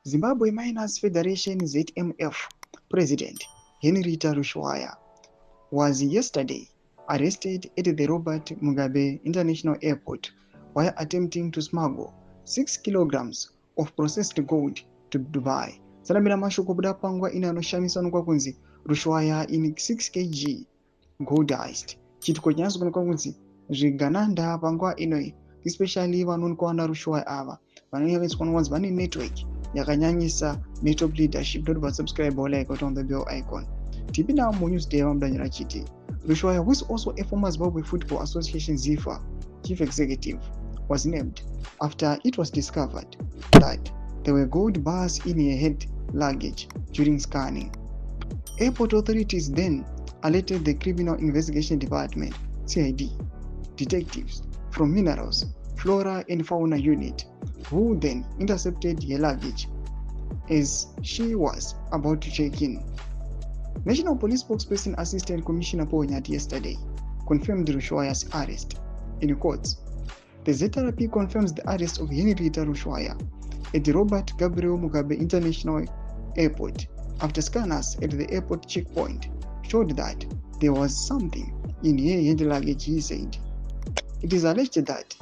Zimbabwe Miners Federation ZMF President Henrietta Rushwaya was yesterday arrested at the Robert Mugabe International Airport while attempting to smuggle 6 kilograms of processed gold to Dubai. Salamira mashoko buda pangwa ina anoshamisa kunzi Rushwaya in 6 kg gold heist. Chituko chanyaso kunzi zvigananda pangwa inoi, especially vanonkuwana Rushwaya ava vanoyavetswa wanzi vane network yakanyanyisa network leadership. Don't forget subscribe or like on the bell icon. TP now more news day Mdanyira Chiti. Rushwaya, who is also a former Zimbabwe Football Association ZIFA chief executive, was named after it was discovered that there were gold bars in her head luggage during scanning. Airport authorities then alerted the Criminal Investigation Department (CID) detectives from Minerals, Flora and Fauna Unit, who then intercepted her luggage as she was about to check in. National Police spokesperson Assistant Commissioner Paul Nyati yesterday confirmed Rushwaya's arrest. In quotes, the ZRP confirms the arrest of Henrietta Rushwaya at the Robert Gabriel Mugabe International Airport after scanners at the airport checkpoint showed that there was something in her hand luggage, he said. It is alleged that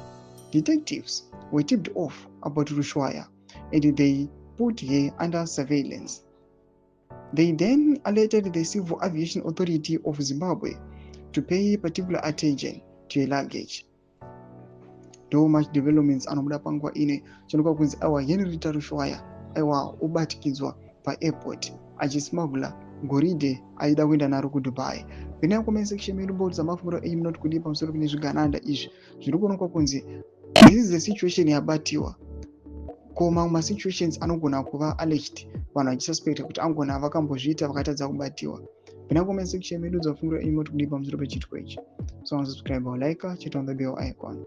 detectives were tipped off about Rushwaya and they put her under surveillance. They then alerted the Civil Aviation Authority of Zimbabwe to pay particular attention to her luggage. Though much developments anomuda pangwa ine chinokuwa kunzi awa Henrietta Rushwaya aiwa ubatikidzwa paairport achismagula goridhe aida kuenda naro kuDubai. Pene comment section medu boards amafunguro enyu not kudipa musoro kune zvigananda izvi zviri kuonekwa kunzi this is the situation yabatiwa. Koma ma situations anogona kuva alleged vanhu vachisuspecta kuti angona vakambozviita vakatadza kubatiwa. Pene comment section medu dzafunguro enyu not kudipa musoro pechitiko ichi. So subscribe or like, chit on the bell icon.